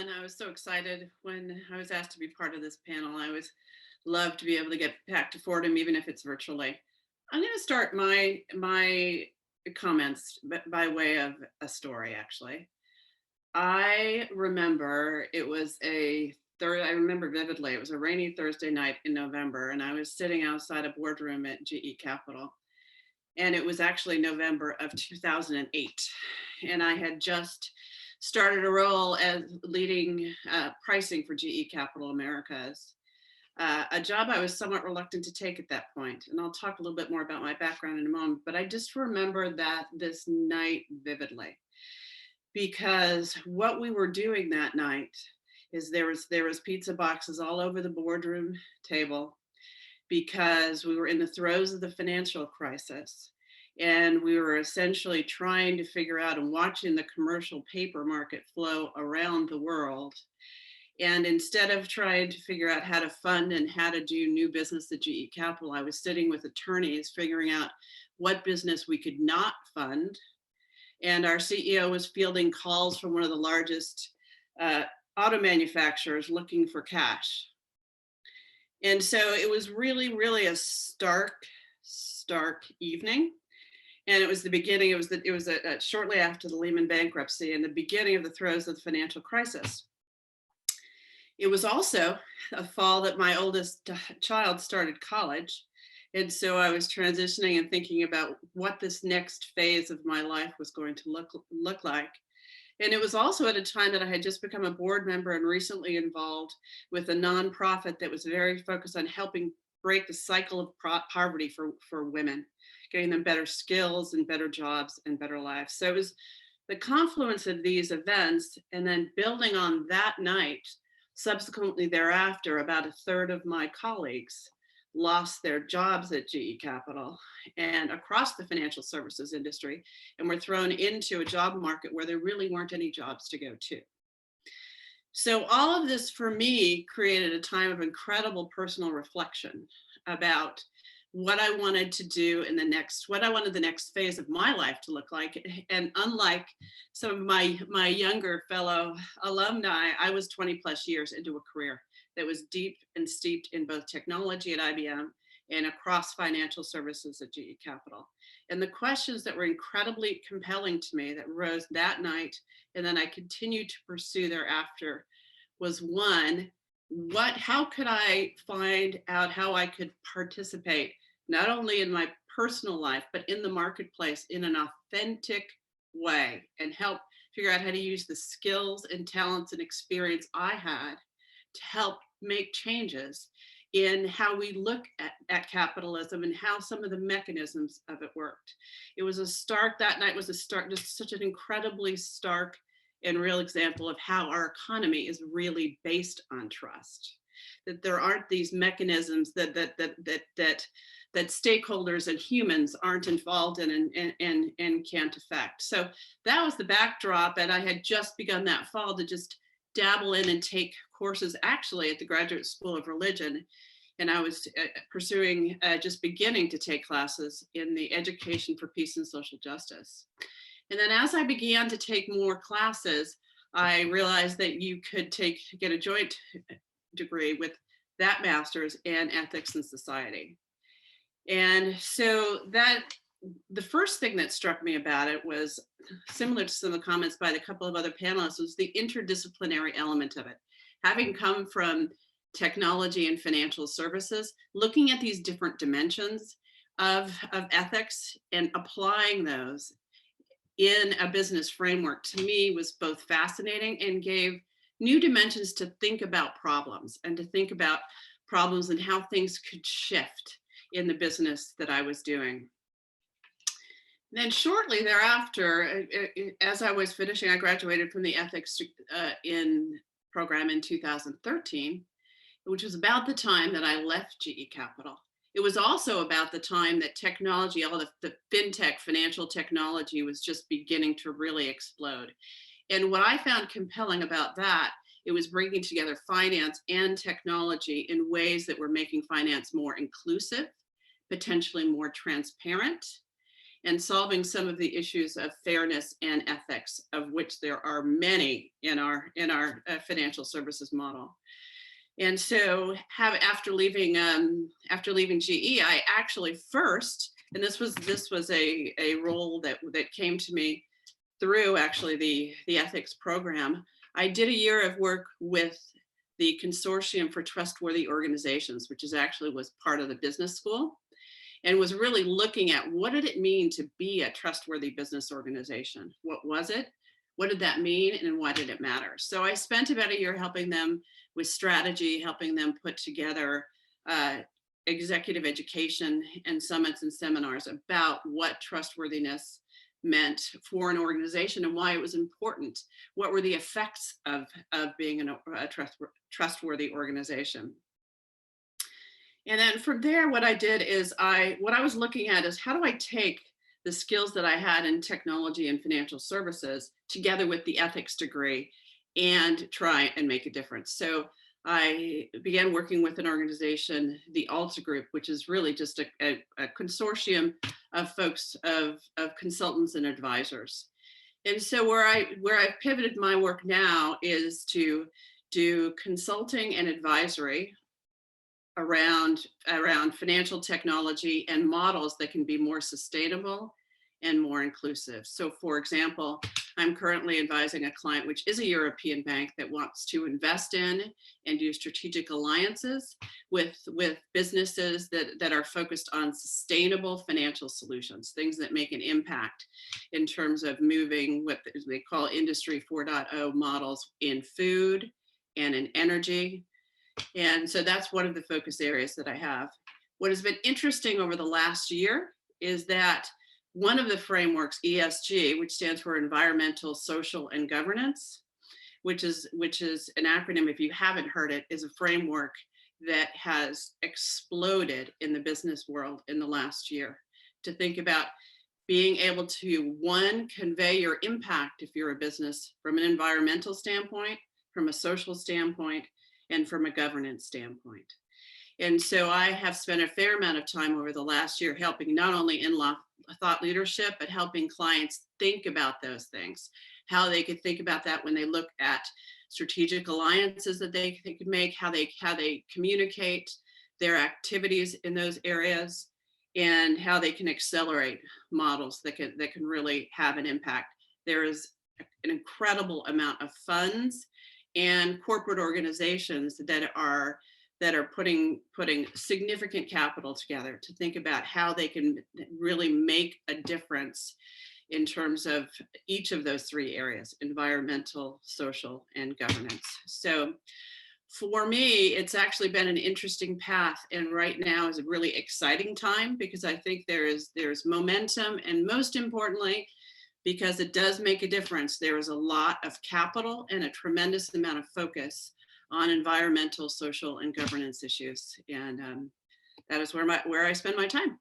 everyone. I was so excited when I was asked to be part of this panel. I always love to be able to get back to Fordham, even if it's virtually. I'm going to start my comments by way of a story, actually. I remember it was I remember vividly, it was a rainy Thursday night in November, and I was sitting outside a boardroom at GE Capital. And it was actually November of 2008. And I had just started a role as leading pricing for GE Capital Americas, a job I was somewhat reluctant to take at that point. And I'll talk a little bit more about my background in a moment, but I just remember that this night vividly, because what we were doing that night is there was pizza boxes all over the boardroom table, because we were in the throes of the financial crisis. And we were essentially trying to figure out and watching the commercial paper market flow around the world. And instead of trying to figure out how to fund and how to do new business at GE Capital, I was sitting with attorneys figuring out what business we could not fund. And our CEO was fielding calls from one of the largest auto manufacturers looking for cash. And so it was really a stark evening. And it was the beginning, it was shortly after the Lehman bankruptcy and the beginning of the throes of the financial crisis. It was also a fall that my oldest child started college. And so I was transitioning and thinking about what this next phase of my life was going to look like. And it was also at a time that I had just become a board member and recently involved with a nonprofit that was very focused on helping break the cycle of poverty for women, getting them better skills and better jobs and better lives. So it was the confluence of these events, and then building on that night, subsequently thereafter, about a third of my colleagues lost their jobs at GE Capital and across the financial services industry, and were thrown into a job market where there really weren't any jobs to go to. So all of this for me created a time of incredible personal reflection about what I wanted to do in what I wanted the next phase of my life to look like. And unlike some of my younger fellow alumni, I was 20 plus years into a career that was deep and steeped in both technology at IBM and across financial services at GE Capital. And the questions that were incredibly compelling to me that rose that night, and then I continued to pursue thereafter, was one, how could I find out how I could participate not only in my personal life, but in the marketplace in an authentic way, and help figure out how to use the skills and talents and experience I had to help make changes in how we look at capitalism and how some of the mechanisms of it worked. It was that night was just such an incredibly stark and real example of how our economy is really based on trust. That there aren't these mechanisms that stakeholders and humans aren't involved in and can't affect. So that was the backdrop, and I had just begun that fall to just dabble in and take courses actually at the Graduate School of Religion. And I was pursuing, just beginning to take classes in the Education for Peace and Social Justice. And then as I began to take more classes, I realized that you could get a joint degree with that master's in ethics and society. And so the first thing that struck me about it was similar to some of the comments by a couple of other panelists, was the interdisciplinary element of it. Having come from technology and financial services, looking at these different dimensions of ethics and applying those in a business framework, to me, was both fascinating and gave new dimensions to think about problems and to think about problems and how things could shift in the business that I was doing. Then shortly thereafter, as I was finishing, I graduated from the ethics program in 2013, which was about the time that I left GE Capital. It was also about the time that technology, all the fintech, financial technology, was just beginning to really explode. And what I found compelling about that, it was bringing together finance and technology in ways that were making finance more inclusive, potentially more transparent, and solving some of the issues of fairness and ethics, of which there are many in our financial services model. And so after leaving GE, I actually first, and this was a role that came to me through actually the ethics program. I did a year of work with the Consortium for Trustworthy Organizations, which was part of the business school, and was really looking at what did it mean to be a trustworthy business organization? What was it? What did that mean? And why did it matter? So I spent about a year helping them with strategy, helping them put together executive education and summits and seminars about what trustworthiness meant for an organization and why it was important. What were the effects of being a trustworthy organization? And then from there, what I did is what I was looking at is, how do I take the skills that I had in technology and financial services together with the ethics degree and try and make a difference? So I began working with an organization, the Alta group, which is really just a consortium of folks, of consultants and advisors. And so where I've pivoted my work now is to do consulting and advisory around financial technology and models that can be more sustainable and more inclusive. So for example, I'm currently advising a client, which is a European bank, that wants to invest in and do strategic alliances with businesses that are focused on sustainable financial solutions, things that make an impact in terms of moving what they call Industry 4.0 models in food and in energy. And so that's one of the focus areas that I have. What has been interesting over the last year is that one of the frameworks, ESG, which stands for Environmental, Social, and Governance, which is an acronym, if you haven't heard it, is a framework that has exploded in the business world in the last year. To think about being able to, one, convey your impact if you're a business from an environmental standpoint, from a social standpoint, and from a governance standpoint. And so I have spent a fair amount of time over the last year helping not only in thought leadership, but helping clients think about those things, how they could think about that when they look at strategic alliances that they could make, how they communicate their activities in those areas, and how they can accelerate models that can really have an impact. There is an incredible amount of funds and corporate organizations that are putting significant capital together to think about how they can really make a difference in terms of each of those three areas: environmental, social, and governance. So for me, it's actually been an interesting path, and right now is a really exciting time because I think there's momentum, and most importantly, because it does make a difference, there is a lot of capital and a tremendous amount of focus on environmental, social, and governance issues. And that is where I spend my time.